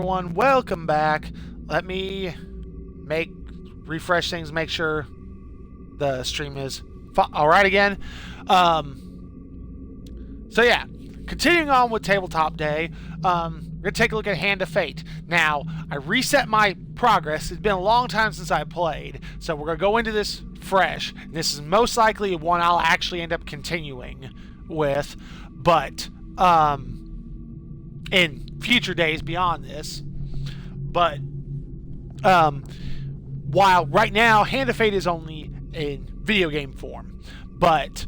everyone, welcome back. Let me refresh things, make sure the stream is alright again. So yeah, continuing on with Tabletop Day, we're going to take a look at Hand of Fate. Now, I reset my progress. It's been a long time since I played, so we're going to go into this fresh. This is most likely one I'll actually end up continuing with, but in future days beyond this. But while right now Hand of Fate is only in video game form, but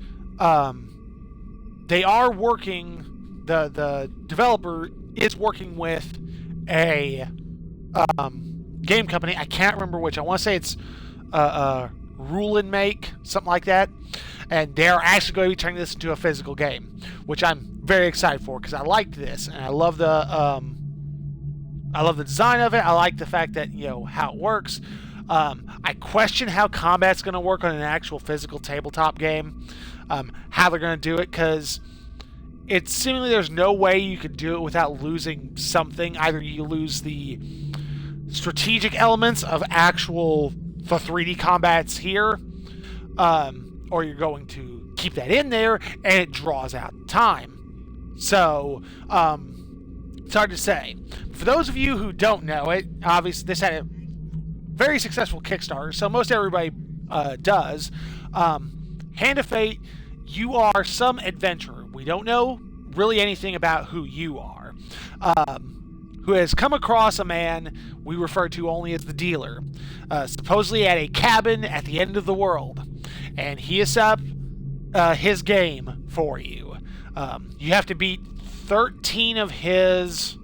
they are working, the developer is working with a game company. I can't remember which. I want to say it's Rule and Make, something like that. And they're actually going to be turning this into a physical game, which I'm very excited for because I liked this and I love the design of it. I like the fact that, you know, how it works. I question how combat's going to work on an actual physical tabletop game, how they're going to do it, because it's seemingly there's no way you could do it without losing something. Either you lose the strategic elements of the 3D combats here, or you're going to keep that in there and it draws out time. So, it's hard to say. For those of you who don't know it, obviously this had a very successful Kickstarter, so most everybody does. Hand of Fate, you are some adventurer. We don't know really anything about who you are. Who has come across a man we refer to only as the dealer, supposedly at a cabin at the end of the world. And he has set up his game for you. You have to beat 13 of his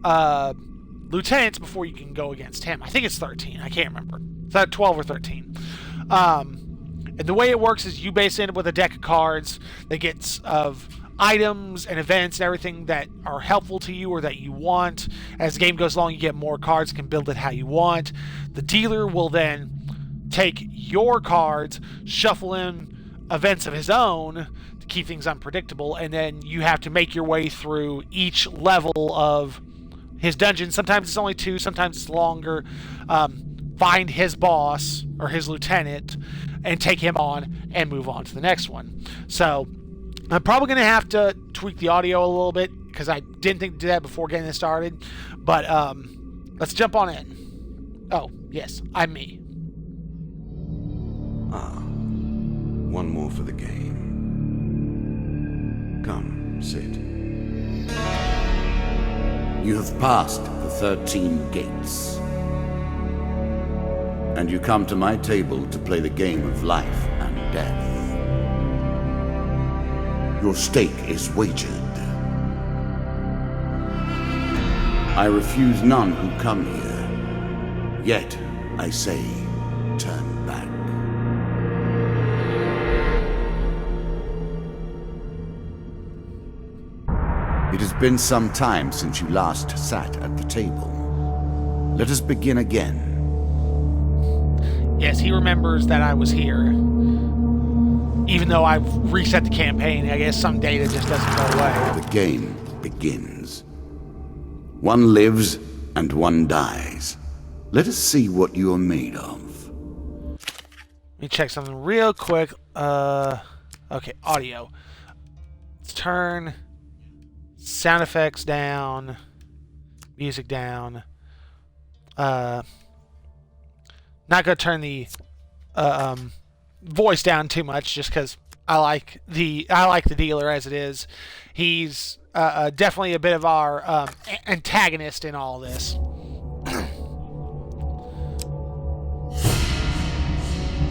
lieutenants before you can go against him. I think it's 13. I can't remember. It's not 12 or 13. And the way it works is you basically end up with a deck of cards that gets of items and events and everything that are helpful to you or that you want. As the game goes along, you get more cards, can build it how you want. The dealer will then take your cards, shuffle in events of his own to keep things unpredictable, and then you have to make your way through each level of his dungeon. Sometimes it's only 2, sometimes it's longer. Find his boss or his lieutenant and take him on and move on to the next one. So I'm probably going to have to tweak the audio a little bit because I didn't think to do that before getting this started. But let's jump on in. Oh, yes, I'm me. One more for the game. Come, sit. You have passed the 13 gates. And you come to my table to play the game of life and death. Your stake is wagered. I refuse none who come here. Yet, I say, turn back. It has been some time since you last sat at the table. Let us begin again. Yes, he remembers that I was here. Even though I've reset the campaign, I guess some data just doesn't go away. The game begins. One lives and one dies. Let us see what you are made of. Let me check something real quick. Okay, audio. Let's turn sound effects down, music down. Not gonna turn the voice down too much, just because I like the dealer as it is. He's definitely a bit of our antagonist in all this.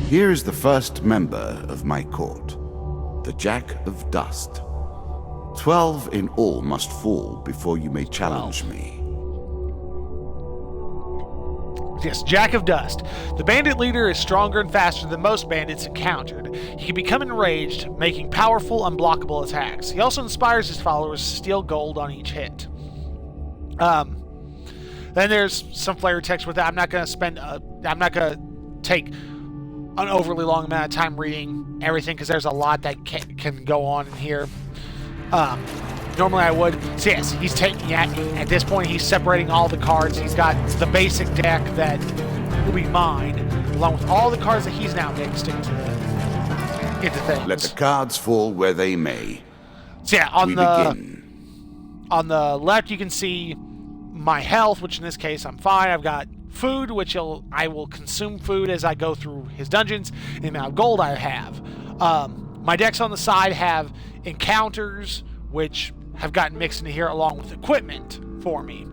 Here is the first member of my court, the Jack of Dust. 12 in all must fall before you may challenge me. Yes, Jack of Dust. The bandit leader is stronger and faster than most bandits encountered. He can become enraged, making powerful, unblockable attacks. He also inspires his followers to steal gold on each hit. Then there's some flavor text with that. I'm not going to take an overly long amount of time reading everything because there's a lot that can go on in here. normally I would. So yes, he's taking at this point he's separating all the cards. He's got the basic deck that will be mine, along with all the cards that he's now mixed into things. Let the cards fall where they may. So yeah, begin. On the left you can see my health, which in this case I'm fine. I've got food, which I will consume food as I go through his dungeons, and the amount of gold I have. My decks on the side have encounters, which have gotten mixed into here along with equipment for me.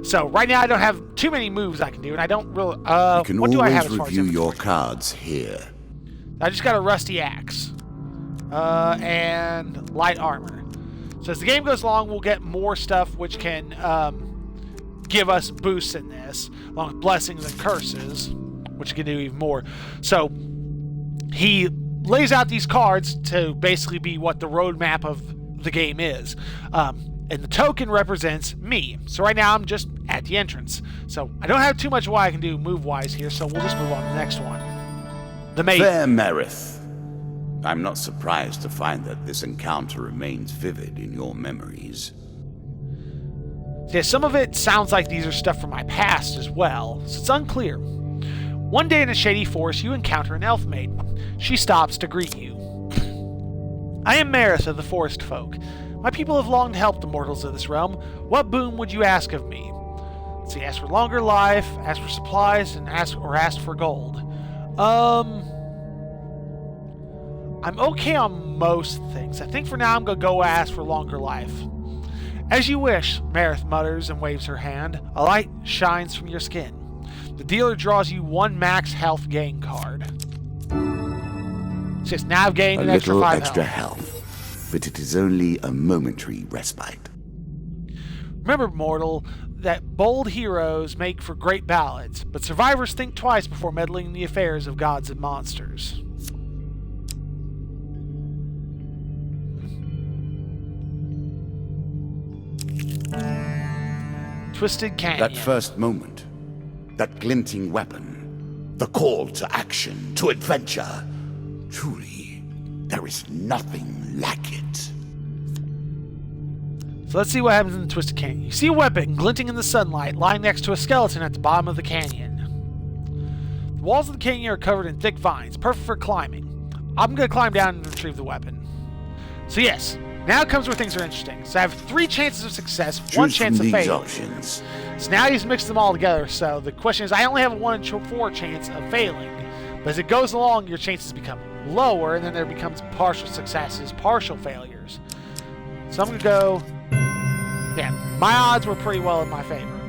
So right now I don't have too many moves I can do, and I don't really. You can what do I have as always far as review your inventory? cards here. I just got a rusty axe and light armor. So as the game goes along, we'll get more stuff which can give us boosts in this, along with blessings and curses, which can do even more. So he lays out these cards to basically be what the roadmap of the game is. And the token represents me. So right now I'm just at the entrance. So I don't have too much what I can do move-wise here, so we'll just move on to the next one. The maiden. Fair Merith. I'm not surprised to find that this encounter remains vivid in your memories. Yeah, some of it sounds like these are stuff from my past as well, so it's unclear. One day in a shady forest, you encounter an elf maiden. She stops to greet you. I am Merith of the Forest Folk. My people have long helped the mortals of this realm. What boon would you ask of me? So you ask for longer life, ask for supplies, and ask for gold. I'm okay on most things. I think for now I'm gonna go ask for longer life. As you wish, Merith mutters and waves her hand. A light shines from your skin. The dealer draws you one max health gain card. It's just now I've gained A an extra little 5 extra health. health, but it is only a momentary respite. Remember, mortal, that bold heroes make for great ballads, but survivors think twice before meddling in the affairs of gods and monsters. Twisted Canyon. That first moment, that glinting weapon, the call to action, to adventure. Truly, there is nothing like it. So let's see what happens in the Twisted Canyon. You see a weapon glinting in the sunlight lying next to a skeleton at the bottom of the canyon. The walls of the canyon are covered in thick vines, perfect for climbing. I'm going to climb down and retrieve the weapon. So yes, now comes where things are interesting. So I have 3 chances of success, one Choose chance from of these failure. options. So now he's mixed them all together. So the question is, I only have a 1 in 4 chance of failing. But as it goes along, your chances become lower, and then there becomes partial successes, partial failures. So I'm going to go... Yeah, my odds were pretty well in my favor.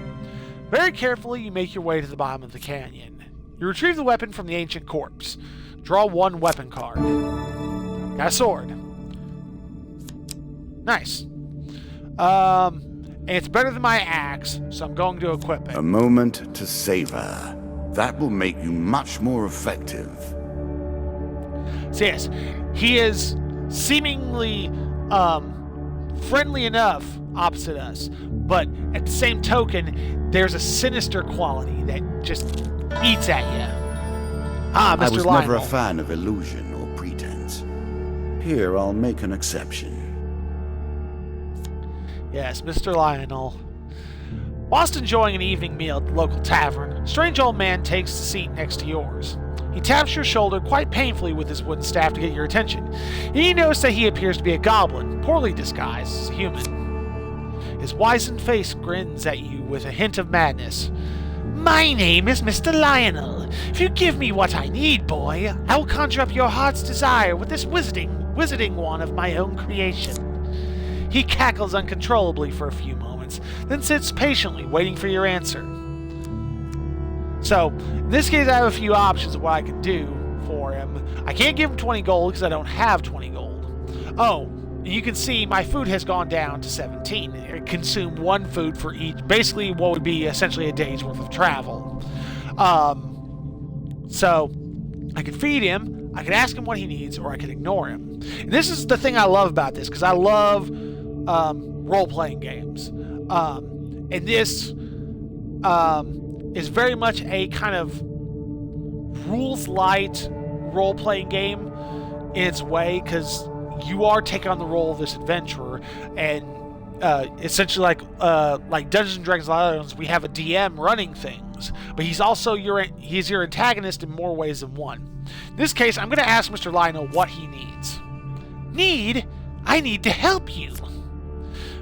Very carefully, you make your way to the bottom of the canyon. You retrieve the weapon from the ancient corpse. Draw 1 weapon card. Got a sword. Nice. And it's better than my axe, so I'm going to equip it. A moment to savor. That will make you much more effective. So yes, he is seemingly friendly enough opposite us, but at the same token, there's a sinister quality that just eats at you. Ah, Mr. I was Lionel. never a fan of illusion or pretense. Here, I'll make an exception. Yes, Mr. Lionel. Whilst enjoying an evening meal at the local tavern, a strange old man takes the seat next to yours. He taps your shoulder quite painfully with his wooden staff to get your attention. And you notice that he appears to be a goblin, poorly disguised as a human. His wizened face grins at you with a hint of madness. My name is Mr. Lionel. If you give me what I need, boy, I will conjure up your heart's desire with this wizarding wand of my own creation. He cackles uncontrollably for a few moments, then sits patiently waiting for your answer. So, in this case, I have a few options of what I can do for him. I can't give him 20 gold because I don't have 20 gold. Oh, you can see my food has gone down to 17. I consume 1 food for each, basically what would be essentially a day's worth of travel. So, I could feed him, I could ask him what he needs, or I could ignore him. And this is the thing I love about this, because I love role-playing games. And this is very much a kind of rules-light role-playing game in its way, because you are taking on the role of this adventurer, and essentially like Dungeons and Dragons Islands, we have a DM running things, but he's also your antagonist in more ways than one. In this case, I'm going to ask Mr. Lionel what he needs. I need to help you.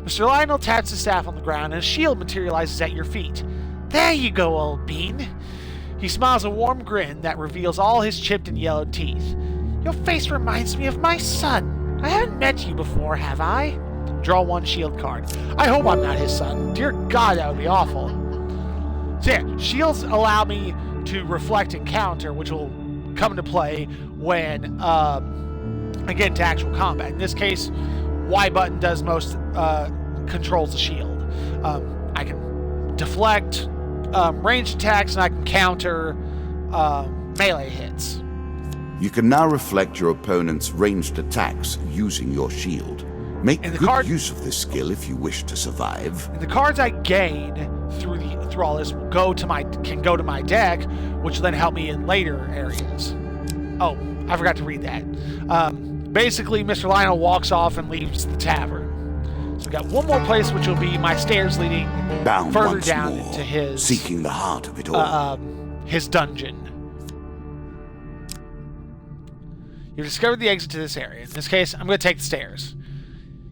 Mr. Lionel taps his staff on the ground, and a shield materializes at your feet. There you go, old bean. He smiles a warm grin that reveals all his chipped and yellowed teeth. Your face reminds me of my son. I haven't met you before, have I? Draw 1 shield card. I hope I'm not his son. Dear God, that would be awful. So yeah, shields allow me to reflect and counter, which will come into play when I get into actual combat. In this case, Y button does most, controls the shield. I can deflect ranged attacks, and I can counter melee hits. You can now reflect your opponent's ranged attacks using your shield. Make good use of this skill if you wish to survive. And the cards I gain through all this can go to my deck, which will then help me in later areas. Oh, I forgot to read that. Basically, Mr. Lionel walks off and leaves the tavern. So we got one more place, which will be my stairs leading Bound further down more, into his seeking the heart of it all. His dungeon. You've discovered the exit to this area. In this case, I'm going to take the stairs.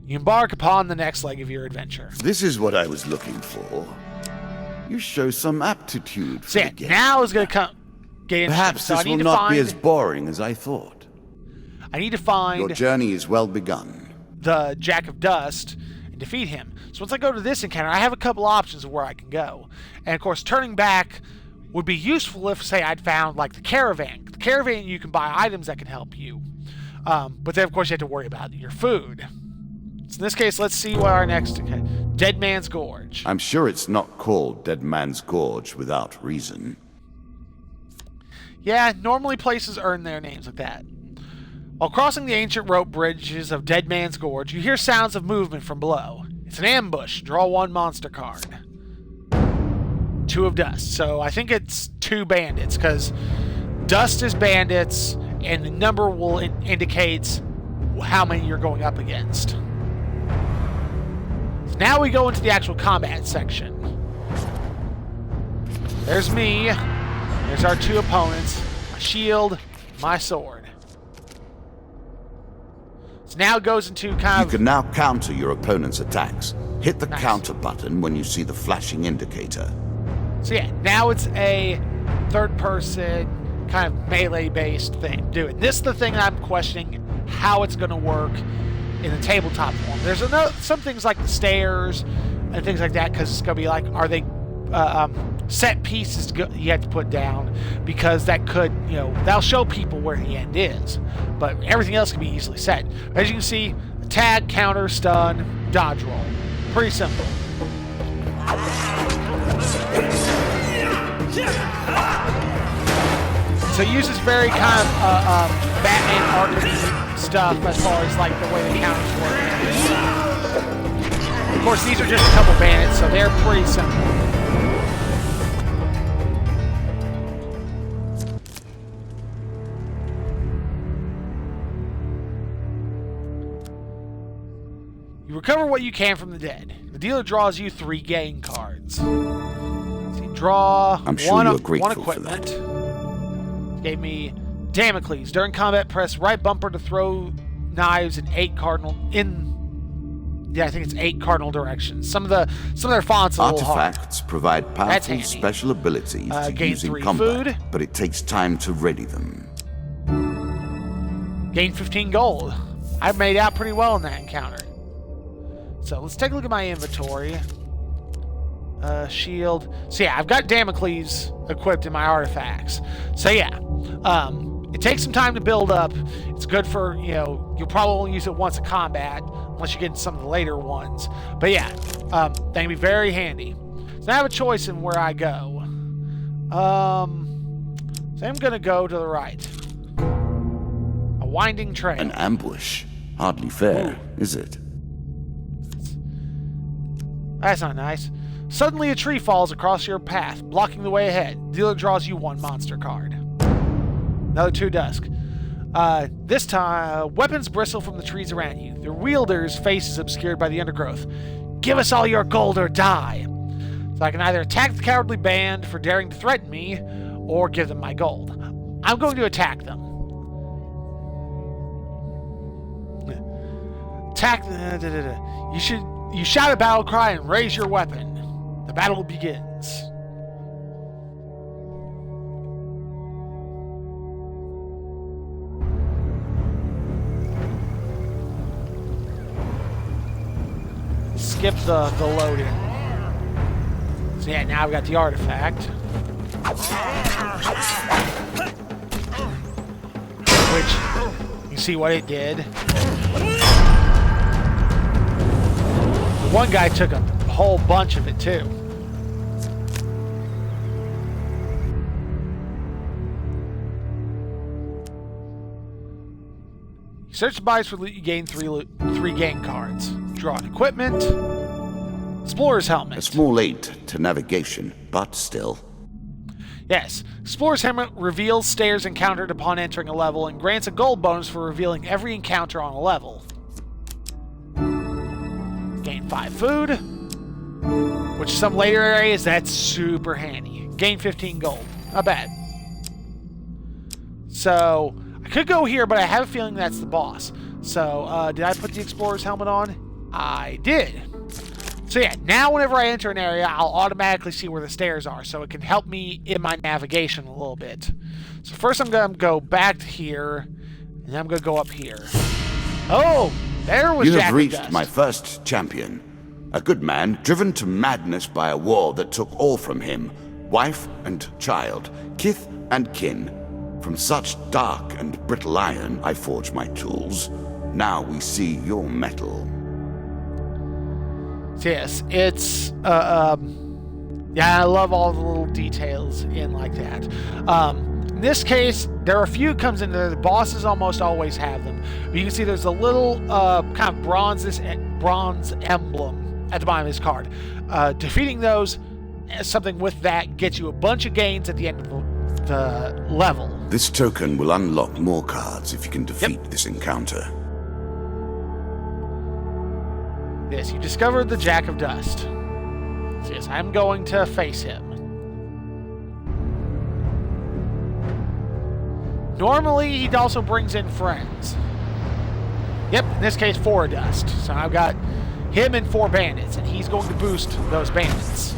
You embark upon the next leg of your adventure. This is what I was looking for. You show some aptitude for the game. Now is going to get into Perhaps so this will not be as boring as I thought. I need to find Your journey is well begun. the Jack of Dust and defeat him. So once I go to this encounter, I have a couple options of where I can go. And of course, turning back would be useful if, say, I'd found like the caravan. The caravan, you can buy items that can help you. But then, of course, you have to worry about your food. So in this case, let's see what our next... Dead Man's Gorge. I'm sure it's not called Dead Man's Gorge without reason. Yeah, normally places earn their names like that. While crossing the ancient rope bridges of Dead Man's Gorge, you hear sounds of movement from below. It's an ambush. Draw 1 monster card. 2 of dust. So I think it's 2 bandits, because dust is bandits, and the number will indicates how many you're going up against. So now we go into the actual combat section. There's me. There's our 2 opponents. My shield, my sword. So now it goes into kind of... You can now counter your opponent's attacks. Hit the counter button when you see the flashing indicator. So yeah, now it's a third-person, kind of melee-based thing to do it. This is the thing I'm questioning how it's going to work in the tabletop form. There's some things like the stairs and things like that, because it's going to be like, are they set pieces you have to put down, because that could, that'll show people where the end is. But everything else can be easily set. As you can see, attack, counter, stun, dodge roll. Pretty simple. So it uses very kind of Batman Arkham stuff as far as like the way the counters work. Of course, these are just a couple bandits, so they're pretty simple. You recover what you can from the dead. The dealer draws you 3 game cards. So you draw I'm sure you're grateful one equipment. For that. Gave me Damocles. During combat, press right bumper to throw knives in 8 cardinal I think it's 8 cardinal directions. Some of their fonts are a little hard. Artifacts provide powerful special abilities to use in combat, food. But it takes time to ready them. Gain 15 gold. I made out pretty well in that encounter. So let's take a look at my inventory. Shield. So yeah, I've got Damocles equipped in my artifacts. So yeah, it takes some time to build up. It's good for, you'll probably only use it once in combat, unless you get into some of the later ones. But yeah, they can be very handy. So I have a choice in where I go. So I'm gonna go to the right. A winding trail. An ambush. Hardly fair, is it? That's not nice. Suddenly a tree falls across your path, blocking the way ahead. Dealer draws you 1 monster card. Another 2 dusk. This time, weapons bristle from the trees around you. Their wielder's face is obscured by the undergrowth. Give us all your gold or die. So I can either attack the cowardly band for daring to threaten me, or give them my gold. I'm going to attack them. Attack. You shout a battle cry and raise your weapon. The battle begins. Skip the loading. So yeah, now I've got the artifact. Which, you see what it did. One guy took a whole bunch of it too. You search the buys for loot, you gain three game cards. Draw an equipment. Explorer's helmet. A small aid to navigation, but still. Yes. Explorer's helmet reveals stairs encountered upon entering a level and grants a gold bonus for revealing every encounter on a level. Gain 5 food. Which some later areas, that's super handy. Gain 15 gold. Not bad. So, I could go here, but I have a feeling that's the boss. So, did I put the Explorer's helmet on? I did. So yeah, now whenever I enter an area, I'll automatically see where the stairs are, so it can help me in my navigation a little bit. So first I'm going to go back to here, and then I'm going to go up here. Oh, there was Jack of Dust. You have reached my first champion. A good man, driven to madness by a war that took all from him. Wife and child, kith and kin. From such dark and brittle iron I forge my tools. Now we see your metal. Yes, it's, yeah, I love all the little details in like that. In this case, there are a few comes in there. The bosses almost always have them. But you can see there's a little kind of bronze emblem at the bottom of his card. Defeating those, something with that gets you a bunch of gains at the end of the level. This token will unlock more cards if you can defeat this encounter. Yes, you discovered the Jack of Dust. So yes, I'm going to face him. Normally, he also brings in friends. Yep, in this case, 4 dust. So I've got him and 4 bandits, and he's going to boost those bandits.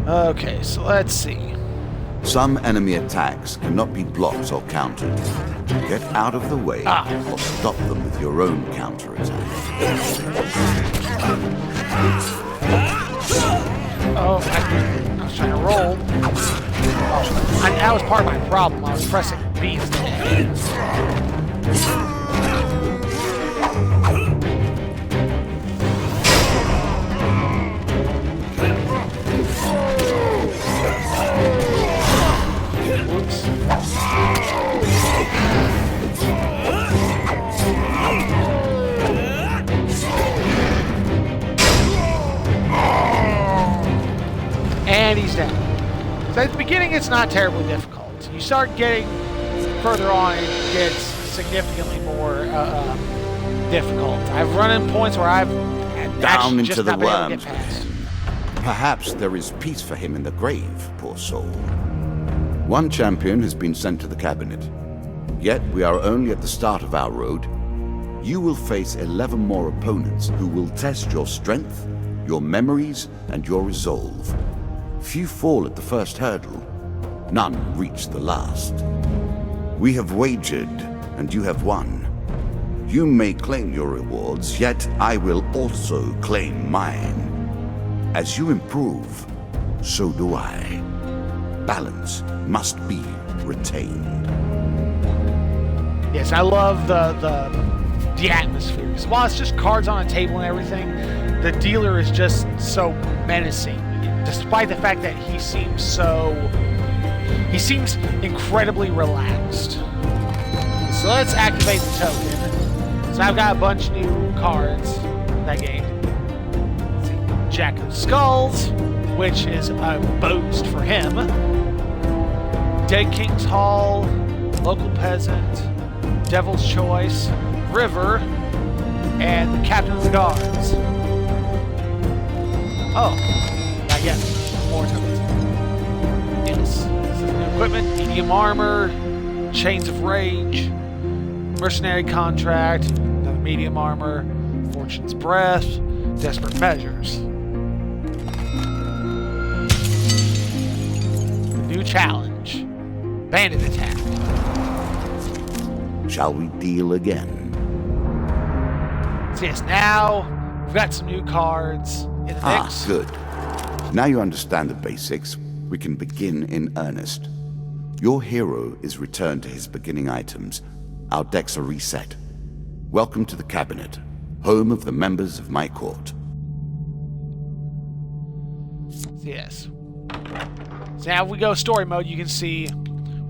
Okay, so let's see. Some enemy attacks cannot be blocked or countered. Get out of the way or stop them with your own counterattack. Oh, I was trying to roll. Oh, that was part of my problem. I was pressing B instead. And he's down. So at the beginning, it's not terribly difficult. You start getting further on, it gets significantly more difficult. I've run in points where I've down into just the not been able to worms. get past. Perhaps there is peace for him in the grave, poor soul. One champion has been sent to the cabinet. Yet we are only at the start of our road. You will face 11 more opponents who will test your strength, your memories, and your resolve. Few fall at the first hurdle. None reach the last. We have wagered, and you have won. You may claim your rewards, yet I will also claim mine. As you improve, so do I. Balance must be retained. Yes, I love the atmosphere. Because while it's just cards on a table and everything, the dealer is just so menacing. Despite the fact that he seems incredibly relaxed. So let's activate the token. So I've got a bunch of new cards that game. Let's see. Jack of Skulls, which is a boost for him. Dead King's Hall, Local Peasant, Devil's Choice, River, and the Captain of the Guards. Oh, not yet. More tokens. Yes. This is new equipment, medium armor, Chains of Rage, Mercenary Contract, another medium armor, Fortune's Breath, Desperate Measures. The new challenge, Bandit Attack. Shall we deal again? So yes, now we've got some new cards in the mix. Good. Now you understand the basics, we can begin in earnest. Your hero is returned to his beginning items. Our decks are reset. Welcome to the Cabinet, home of the members of my court. Yes. So now if we go story mode, you can see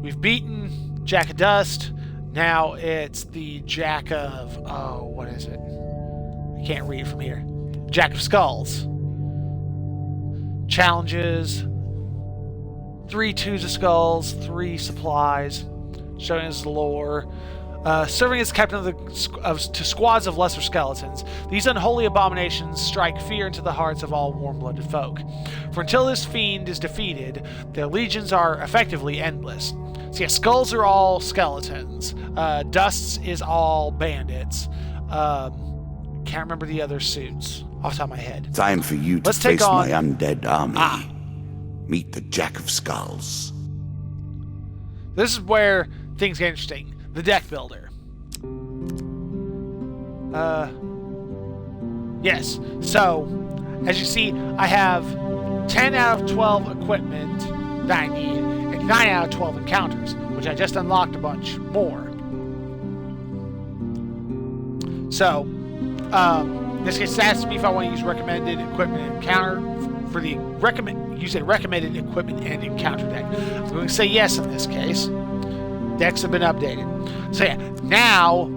we've beaten Jack of Dust. Now it's the Jack of... oh, what is it? I can't read it from here. Jack of Skulls. Challenges. 3 twos of skulls, 3 supplies. Showing his lore. Serving as captain to squads of lesser skeletons, these unholy abominations strike fear into the hearts of all warm-blooded folk. For until this fiend is defeated, their legions are effectively endless. So yeah, skulls are all skeletons. Dusts is all bandits. Can't remember the other suits off the top of my head. Time for you to face my undead army. Meet the Jack of Skulls. This is where things get interesting. The deck builder. Yes. So, as you see, I have 10 out of 12 equipment that I need, and 9 out of 12 encounters, which I just unlocked a bunch more. So, in this case, it asks me if I want to use recommended equipment and encounter for the recommended equipment and encounter deck. I'm going to say yes in this case. Decks have been updated. So yeah, now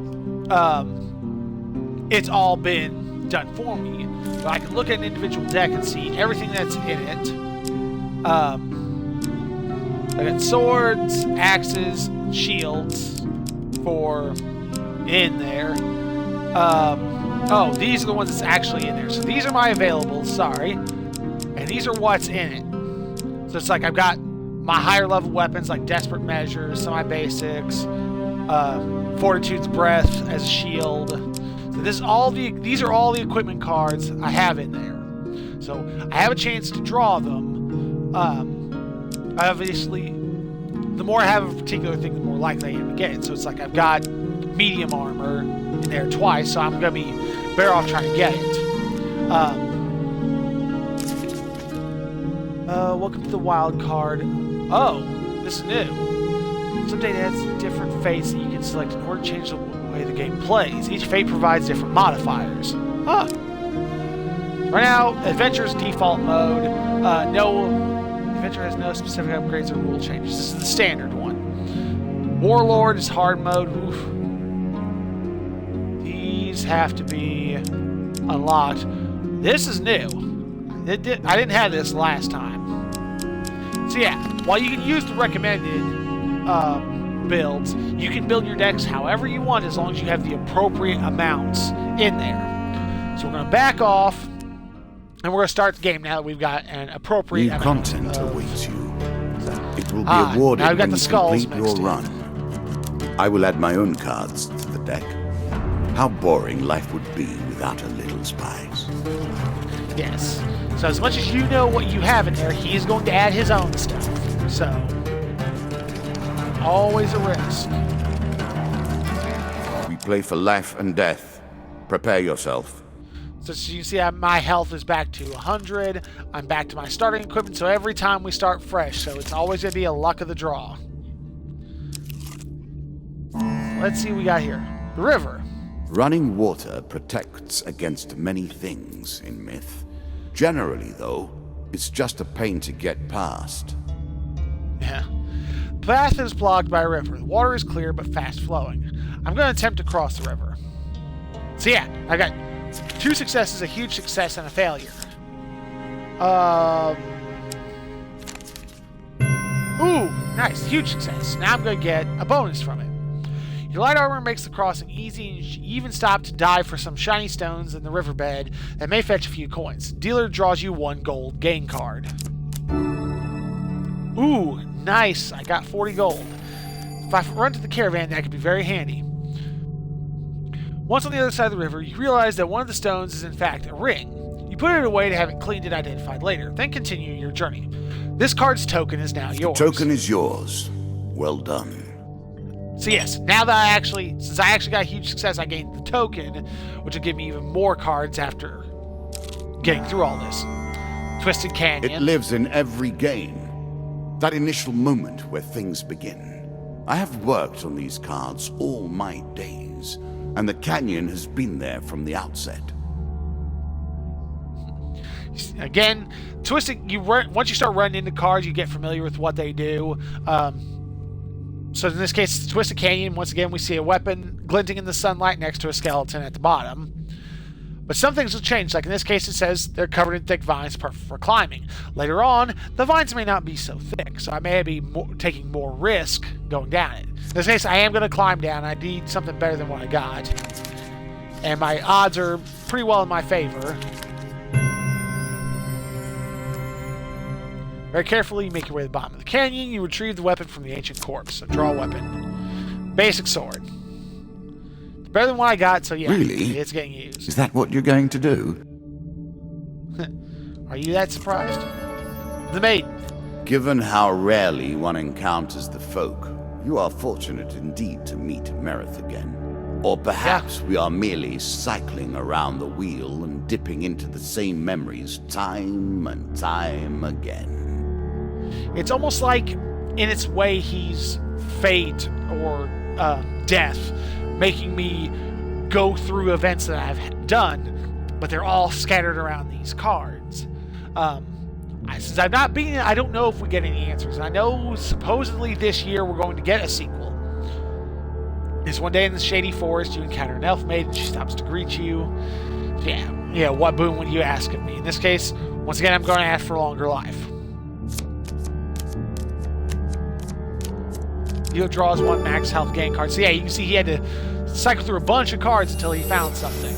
it's all been done for me. So I can look at an individual deck and see everything that's in it. I got swords, axes, shields for in there. Oh, these are the ones that's actually in there. So these are my availables, sorry. And these are what's in it. So it's like I've got my higher level weapons like Desperate Measures, some of my basics, Fortitude's Breath as a shield. So these are all the equipment cards I have in there. So I have a chance to draw them. Obviously, the more I have of a particular thing, the more likely I am to get it. So it's like I've got medium armor in there twice, so I'm going to be better off trying to get it. Welcome to the wild card. Oh, this is new. Some data adds different fates that you can select in order to change the way the game plays. Each fate provides different modifiers. Huh. Right now, Adventure's default mode. Adventure has no specific upgrades or rule changes. This is the standard one. Warlord is hard mode. Oof. These have to be unlocked. This is new. I didn't have this last time. So yeah, while you can use the recommended builds, you can build your decks however you want as long as you have the appropriate amounts in there. So we're going to back off, and we're going to start the game now that we've got an appropriate New amount content of... awaits you. It will be awarded when you complete your run. I will add my own cards to the deck. How boring life would be without a little spice. Yes. So as much as you know what you have in there, he is going to add his own stuff. So, always a risk. We play for life and death. Prepare yourself. So as you can see, my health is back to 100. I'm back to my starting equipment, so every time we start fresh. So it's always going to be a luck of the draw. Let's see what we got here. The river. Running water protects against many things in myth. Generally, though, it's just a pain to get past. Yeah. The path is blocked by a river. The water is clear but fast flowing. I'm going to attempt to cross the river. So yeah, I got 2 successes, a huge success, and a failure. Ooh! Nice, huge success. Now I'm going to get a bonus from it. Your light armor makes the crossing easy, and you even stop to dive for some shiny stones in the riverbed that may fetch a few coins. Dealer draws you 1 gold game card. Ooh, nice. I got 40 gold. If I run to the caravan, that could be very handy. Once on the other side of the river, you realize that one of the stones is in fact a ring. You put it away to have it cleaned and identified later, then continue your journey. This card's token is now yours. The token is yours. Well done. So yes, now that since I actually got a huge success, I gained the token, which will give me even more cards after getting through all this. Twisted Canyon. It lives in every game. That initial moment where things begin. I have worked on these cards all my days, and the canyon has been there from the outset. Again, Twisted, once you start running into cards, you get familiar with what they do. So in this case, it's the Twisted Canyon. Once again, we see a weapon glinting in the sunlight next to a skeleton at the bottom. But some things will change. Like in this case, it says they're covered in thick vines, perfect for climbing. Later on, the vines may not be so thick, so I may be taking more risk going down it. In this case, I am going to climb down. I need something better than what I got. And my odds are pretty well in my favor. Very carefully, you make your way to the bottom of the canyon. You retrieve the weapon from the ancient corpse. So draw a weapon. Basic sword. It's better than what I got, so yeah, really? It's getting used. Is that what you're going to do? Are you that surprised? The maiden. Given how rarely one encounters the folk, you are fortunate indeed to meet Merith again. Or perhaps we are merely cycling around the wheel and dipping into the same memories time and time again. It's almost like, in its way, he's fate or death, making me go through events that I've done, but they're all scattered around these cards. Since I've not been, I don't know if we get any answers. I know supposedly this year we're going to get a sequel. This one day in the shady forest, you encounter an elf maiden. She stops to greet you. Yeah, what boon would you ask of me? In this case, once again, I'm going to ask for a longer life. Dealer draws 1 max health gain card. So yeah, you can see he had to cycle through a bunch of cards until he found something.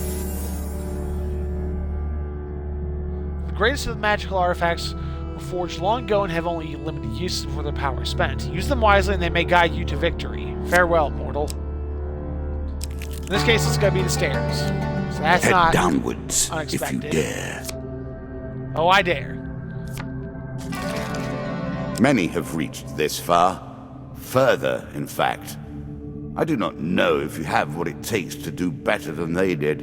The greatest of the magical artifacts were forged long ago and have only limited use before their power is spent. Use them wisely and they may guide you to victory. Farewell, mortal. In this case, it's going to be the stairs. So that's Head not downwards unexpected. if you dare. Oh, I dare. Many have reached this far. Further, in fact. I do not know if you have what it takes to do better than they did.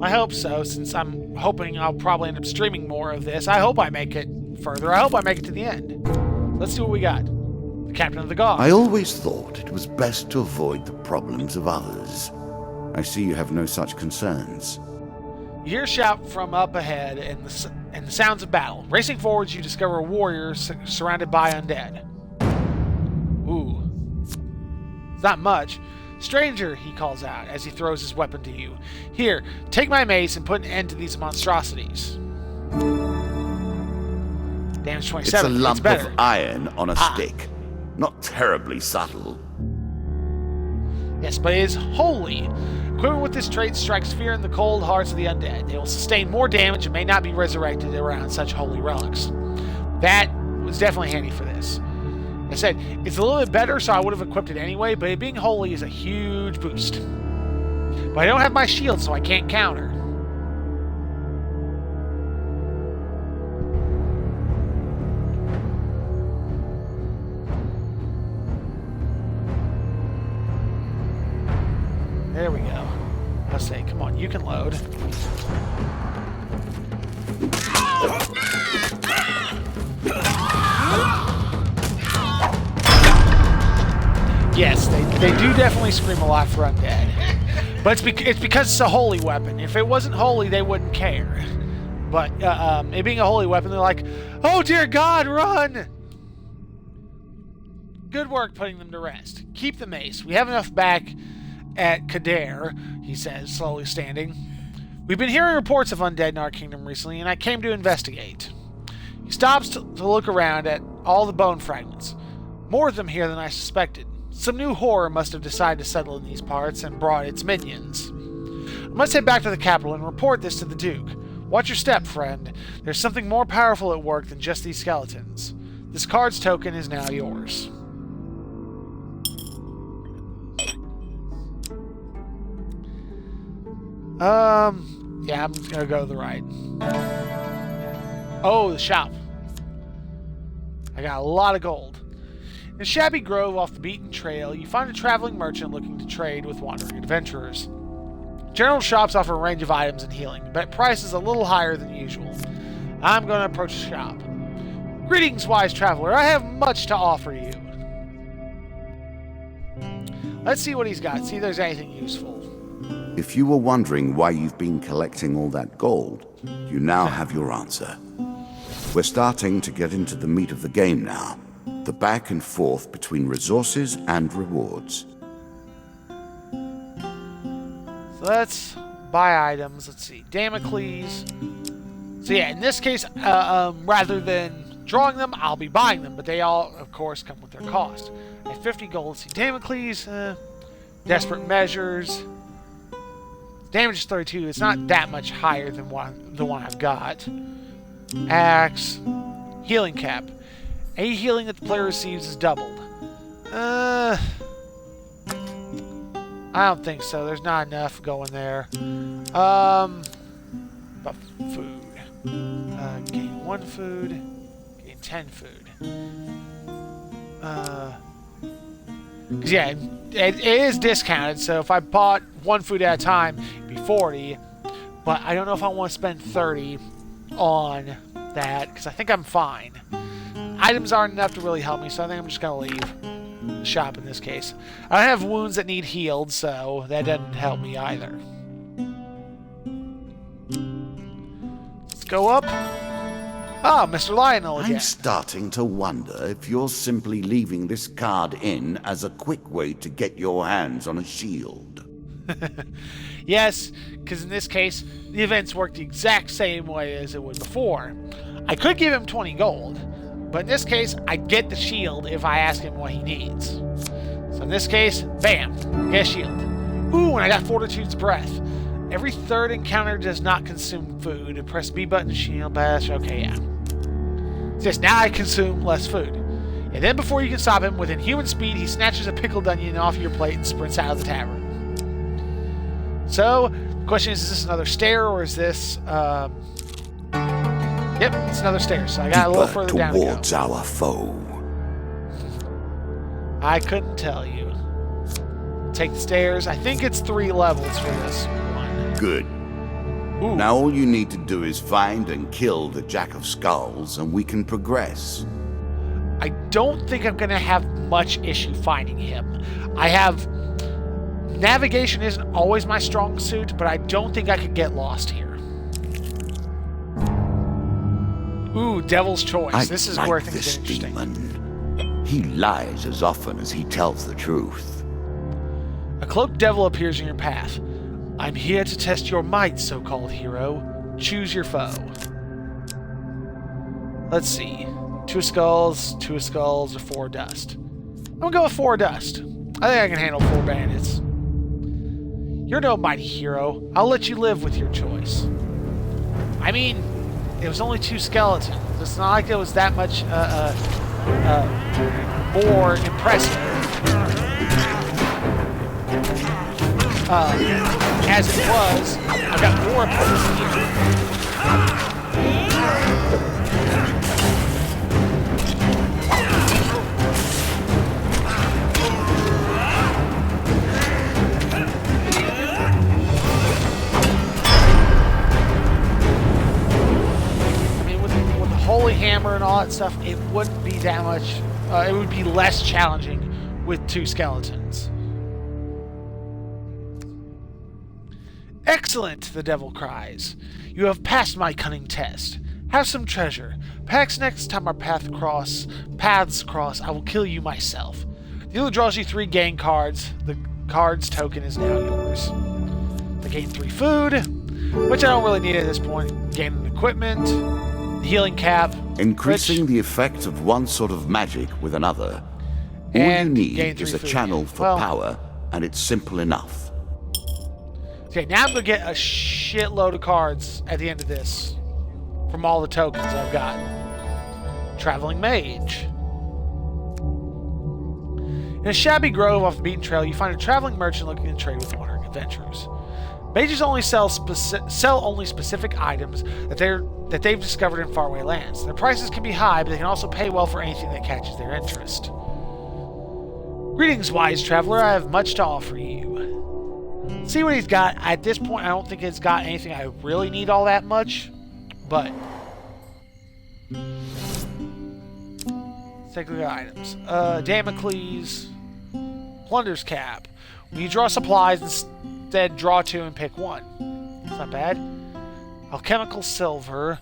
I hope so, since I'm hoping I'll probably end up streaming more of this. I hope I make it further. I hope I make it to the end. Let's see what we got. The Captain of the Gods. I always thought it was best to avoid the problems of others. I see you have no such concerns. You hear a shout from up ahead and the sounds of battle. Racing forwards, you discover a warrior surrounded by undead. Ooh. It's not much. Stranger, he calls out as he throws his weapon to you. Here, take my mace and put an end to these monstrosities. Damage 27. It's a lump better. of iron on a stick. Not terribly subtle. Yes, but it is holy. Equipment with this trait strikes fear in the cold hearts of the undead. They will sustain more damage and may not be resurrected around such holy relics. That was definitely handy for this. I said, it's a little bit better, so I would have equipped it anyway, but it being holy is a huge boost. But I don't have my shield, so I can't counter. There we go. Let's see. Come on, you can load. Yes, they do definitely scream a lot for undead. But it's because it's a holy weapon. If it wasn't holy, they wouldn't care. But it being a holy weapon, they're like, oh dear God, run! Good work putting them to rest. Keep the mace. We have enough back at Kader, he says, slowly standing. We've been hearing reports of undead in our kingdom recently, and I came to investigate. He stops to look around at all the bone fragments. More of them here than I suspected. Some new horror must have decided to settle in these parts and brought its minions. I must head back to the capital and report this to the Duke. Watch your step, friend. There's something more powerful at work than just these skeletons. This card's token is now yours. Yeah, I'm gonna go to the right. Oh, the shop. I got a lot of gold. In a shabby grove off the beaten trail, you find a traveling merchant looking to trade with wandering adventurers. General shops offer a range of items and healing, but price is a little higher than usual. I'm going to approach the shop. Greetings, wise traveler. I have much to offer you. Let's see what he's got, see if there's anything useful. If you were wondering why you've been collecting all that gold, you now have your answer. We're starting to get into the meat of the game now. The back and forth between resources and rewards. So let's buy items. Let's see. Damocles. So yeah, in this case, rather than drawing them, I'll be buying them. But they all, of course, come with their cost. At 50 gold, let's see. Damocles. Desperate Measures. Damage is 32. It's not that much higher than the one I've got. Axe. Healing Cap. Any healing that the player receives is doubled. I don't think so. There's not enough going there. But food. Gain 1 food. Gain 10 food. Because yeah, it is discounted. So if I bought 1 food at a time, it'd be 40. But I don't know if I want to spend 30 on that because I think I'm fine. Items aren't enough to really help me, so I think I'm just going to leave the shop in this case. I have wounds that need healed, so that doesn't help me either. Let's go up. Ah, Mr. Lionel again. I'm starting to wonder if you're simply leaving this card in as a quick way to get your hands on a shield. Yes, because in this case, the events work the exact same way as it would before. I could give him 20 gold. But in this case, I get the shield if I ask him what he needs. So in this case, bam, get a shield. Ooh, and I got Fortitude's Breath. Every third encounter does not consume food. Press B button to shield bash. Okay, yeah. Just now I consume less food. And then before you can stop him, with inhuman speed, he snatches a pickled onion off your plate and sprints out of the tavern. So, the question is this another stair or is this, Yep, it's another stair, so I got a little further down to go. Towards our foe. I couldn't tell you. Take the stairs. I think it's 3 levels for this one. Good. Ooh. Now all you need to do is find and kill the Jack of Skulls, and we can progress. I don't think I'm going to have much issue finding him. I have... Navigation isn't always my strong suit, but I don't think I could get lost here. Ooh, Devil's Choice. This is where things get interesting. Demon. He lies as often as he tells the truth. A cloaked devil appears in your path. I'm here to test your might, so-called hero. Choose your foe. Let's see. 2 skulls, 2 skulls, or 4 dust. I'm gonna go with 4 dust. I think I can handle 4 bandits. You're no mighty hero. I'll let you live with your choice. I mean... It was only 2 skeletons. It's not like it was that much more impressive. As it was, I've got more opponents here. Holy Hammer and all that stuff, it wouldn't be that much, it would be less challenging with 2 skeletons. Excellent, the devil cries. You have passed my cunning test. Have some treasure. Perhaps next time our paths cross, I will kill you myself. The dealer draws you 3 gain cards. The card's token is now yours. I gain 3 food, which I don't really need at this point. Gain an equipment. The healing cap, Increasing the effect of one sort of magic with another. All you And gain need 3 is a food. channel for Well- power, and it's simple enough. Okay, now I'm going to get a shitload of cards at the end of this from all the tokens I've got. Traveling Mage. In a shabby grove off the beaten trail, you find a traveling merchant looking to trade with wandering adventurers. Mages only sell only specific items that they've discovered in faraway lands. Their prices can be high, but they can also pay well for anything that catches their interest. Greetings, wise traveler. I have much to offer you. See what he's got. At this point, I don't think it's got anything I really need all that much, but let's take a look at items. Damocles, Plunder's Cap. When you draw supplies, instead draw 2 and pick 1. That's not bad. Alchemical Silver.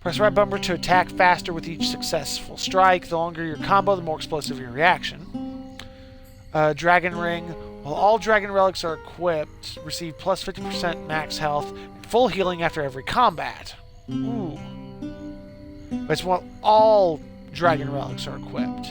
Press right bumper to attack faster with each successful strike. The longer your combo, the more explosive your reaction. Dragon Ring. While all dragon relics are equipped, receive plus 50% max health and full healing after every combat. Ooh. But it's while all dragon relics are equipped.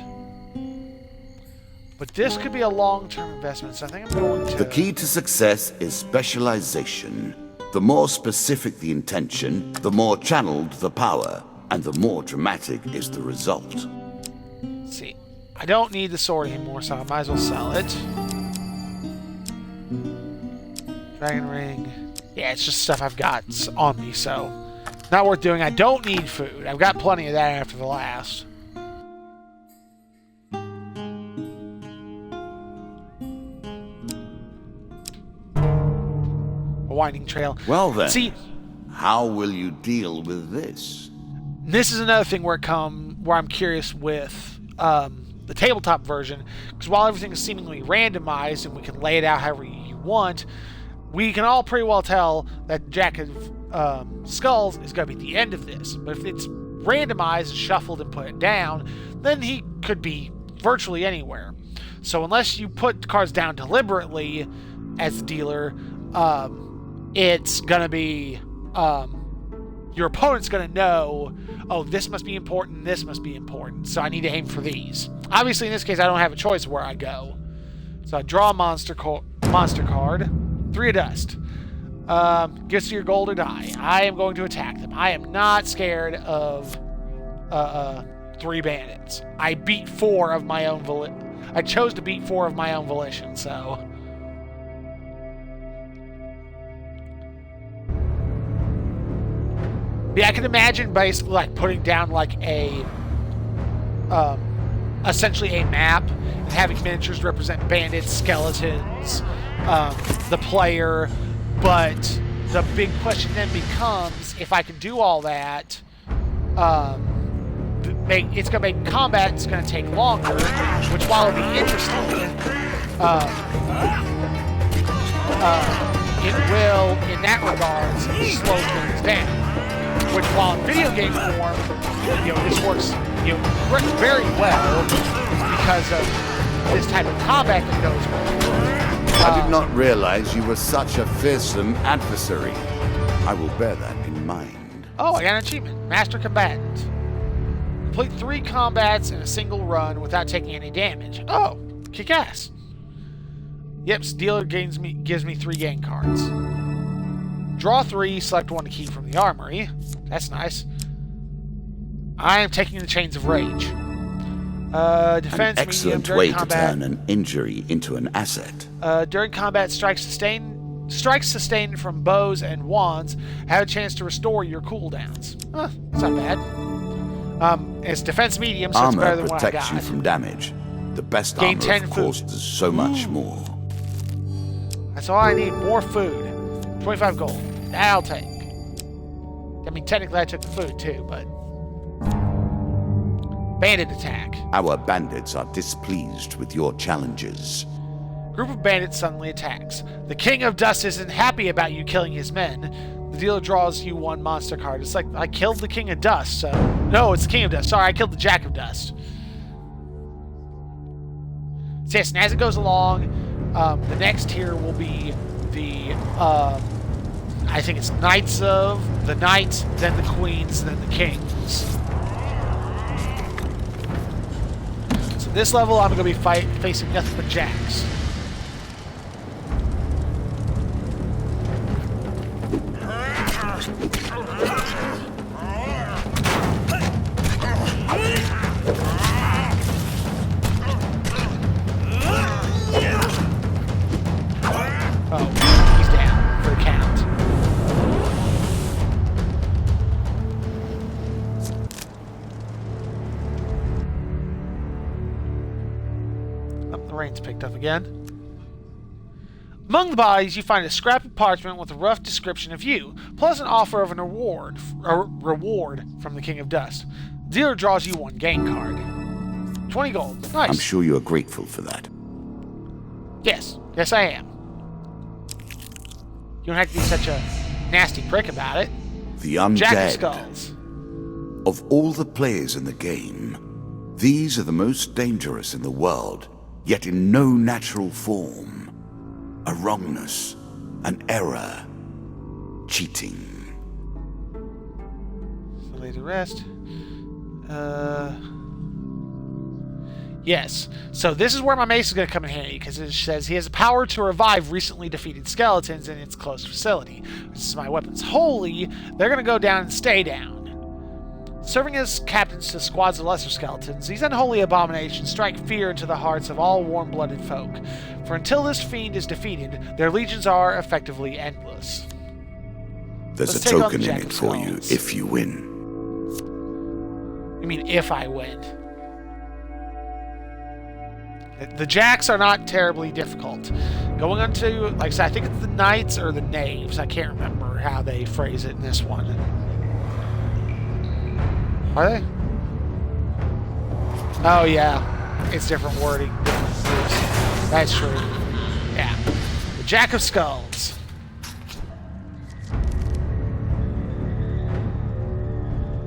But this could be a long-term investment, so I think I'm going to... The key to success is specialization. The more specific the intention, the more channeled the power, and the more dramatic is the result. Let's see. I don't need the sword anymore, so I might as well sell it. Dragon Ring. Yeah, it's just stuff I've got on me, so not worth doing. I don't need food. I've got plenty of that after the last. A winding trail. Well then, See, how will you deal with this? this is another thing where I'm curious with the tabletop version, because while everything is seemingly randomized and we can lay it out however you want, we can all pretty well tell that Jack of Skulls is going to be at the end of this. But if it's randomized and shuffled and put it down, then he could be virtually anywhere. So unless you put cards down deliberately as the dealer, it's going to be... your opponent's going to know, oh, this must be important, this must be important, so I need to aim for these. Obviously, in this case, I don't have a choice of where I go. So I draw a monster card, 3 of dust. Gets you your gold or die. I am going to attack them. I am not scared of 3 bandits. I beat 4 of my own I chose to beat 4 of my own volition, so... Yeah, I can imagine basically like putting down like a, essentially a map and having miniatures represent bandits, skeletons, the player. But the big question then becomes, if I can do all that, it's going to make combat, it's going to take longer, which while it'll be interesting, it will, in that regard, slow things down. Which, while in video game form, this works, very well because of this type of combat that goes with. I did not realize you were such a fearsome adversary. I will bear that in mind. Oh, I got an achievement. Master Combatant. Complete 3 combats in a single run without taking any damage. Oh, kick ass. Yep, dealer gives me 3 game cards. Draw 3, select 1 to keep from the armory. That's nice. I am taking the Chains of Rage. Defense, An excellent medium, way during to combat. turn an injury into an asset. During combat, strikes sustained from bows and wands have a chance to restore your cooldowns. It's not bad. It's defense medium, so it's better Armor than what I protects got. you from damage. The best Gain armor, 10 of course, food. does so much more. That's all I need. More food. 25 gold. That'll take. I mean, technically I took the food too, but... Bandit attack. Our bandits are displeased with your challenges. Group of bandits suddenly attacks. The King of Dust isn't happy about you killing his men. The dealer draws you 1 monster card. It's like, I killed the King of Dust, so... No, it's the King of Dust. Sorry, I killed the Jack of Dust. So yes, and as it goes along, the next tier will be the... I think it's Knights of, the Knights, then the Queens, then the Kings. This level, I'm going to be facing nothing but jacks. Oh, he's down for the count. The rain's picked up again. Among the bodies, you find a scrap of parchment with a rough description of you, plus an offer of a reward from the King of Dust. The dealer draws you one game card. 20 gold. Nice. I'm sure you are grateful for that. Yes. Yes, I am. You don't have to be such a nasty prick about it. The undead. Jack of Skulls. Of all the players in the game, these are the most dangerous in the world, yet in no natural form. A wrongness, an error, cheating. So lay to rest. Yes. So this is where my mace is going to come in handy, because it says he has the power to revive recently defeated skeletons in its closed facility. This is my weapon's holy. They're going to go down and stay down. Serving as captains to squads of lesser skeletons, these unholy abominations strike fear into the hearts of all warm-blooded folk. For until this fiend is defeated, their legions are effectively endless. There's Let's a take on token the in Jack it of for you Skulls. if you win. I mean, if I win. The jacks are not terribly difficult. Going on to, like I said, I think it's the knights or the knaves. I can't remember how they phrase it in this one. Are they? Oh, yeah. It's different wording. Different groups. That's true. Yeah. The Jack of Skulls.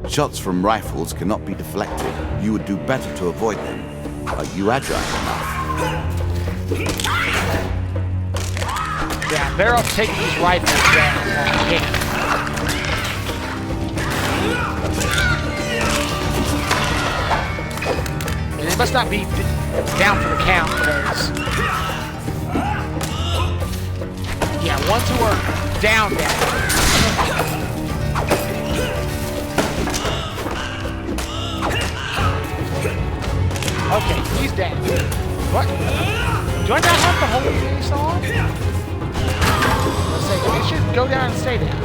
Shots from rifles cannot be deflected. You would do better to avoid them. Are you agile enough? Yeah, I'm better off taking these rifles down while I can. And they must not be down for the count, because... yeah, ones who are down. Okay, he's down. What? Do I not have the whole face on? Let's say, it should go down and stay down.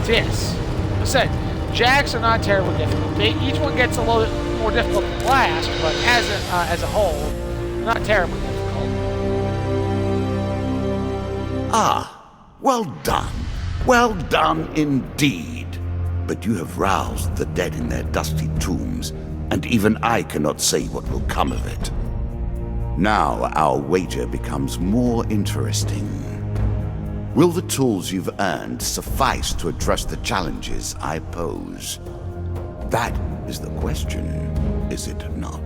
Yes. I said, jacks are not terribly difficult. Each one gets a little bit more difficult than the last, but as a whole, they're not terribly difficult. Ah, well done. Well done indeed. But you have roused the dead in their dusty tombs, and even I cannot say what will come of it. Now our wager becomes more interesting. Will the tools you've earned suffice to address the challenges I pose? That is the question, is it not?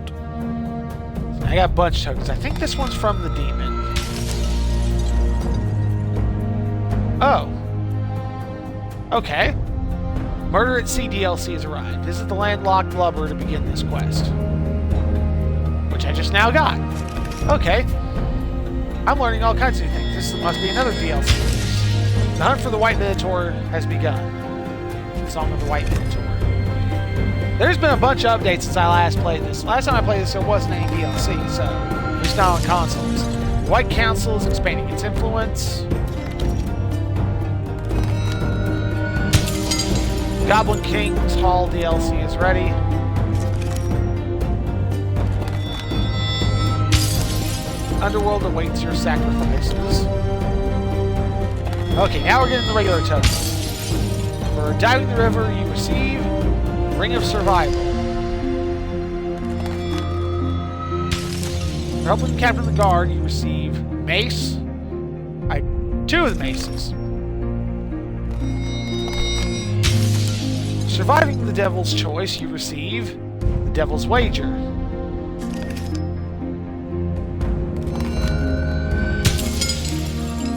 I got a bunch of tokens. I think this one's from the demon. Oh. Okay. Murder at Sea DLC has arrived. Visit the landlocked lubber to begin this quest. Which I just now got. Okay. I'm learning all kinds of new things. This must be another DLC. The hunt for the White Minotaur has begun. Song of the White Minotaur. There's been a bunch of updates since I last played this. Last time I played this, there wasn't any DLC, so it's not on consoles. The White Council is expanding its influence. Goblin King's Hall DLC is ready. Underworld awaits your sacrifices. Okay, now we're getting the regular tokens. For diving the river, you receive Ring of Survival. For helping captain the guard, you receive Mace. 2 of the maces. Surviving the Devil's Choice, you receive the Devil's Wager.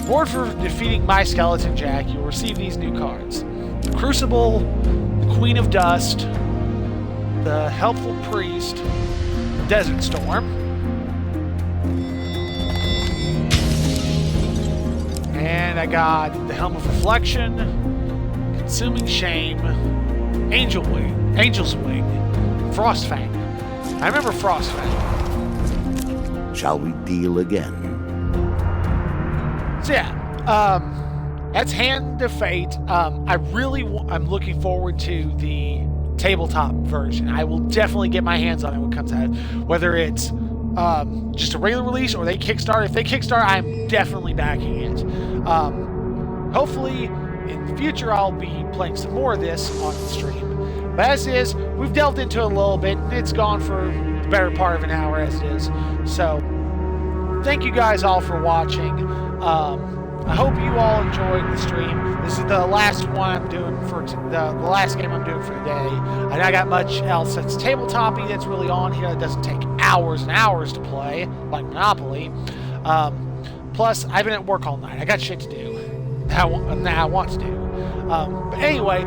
Reward for defeating my Skeleton Jack, you'll receive these new cards. The Crucible, the Queen of Dust, the Helpful Priest, Desert Storm. And I got the Helm of Reflection, Consuming Shame, Angel's Wing, Frostfang. I remember Frostfang. Shall we deal again? So yeah, that's Hand of Fate. I'm looking forward to the tabletop version. I will definitely get my hands on it when it comes out, whether it's just a regular release or they Kickstarter. If they Kickstarter, I'm definitely backing it. Hopefully in the future I'll be playing some more of this on the stream. But as is, we've delved into it a little bit. It's gone for the better part of an hour as it is. So thank you guys all for watching. I hope you all enjoyed the stream. This is the last one I'm doing for the last game I'm doing for today. I don't got much else that's tabletop-y that's really on here. It doesn't take hours and hours to play, like Monopoly. Plus, I've been at work all night. I got shit to do that I want to do. But anyway,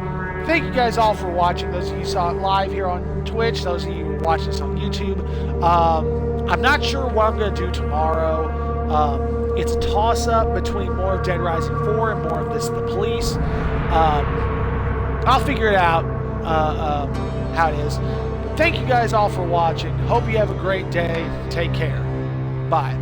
thank you guys all for watching. Those of you who saw it live here on Twitch, those of you who watch this on YouTube. I'm not sure what I'm going to do tomorrow. It's a toss-up between more of Dead Rising 4 and more of this The Police. I'll figure it out how it is. Thank you guys all for watching. Hope you have a great day. Take care. Bye.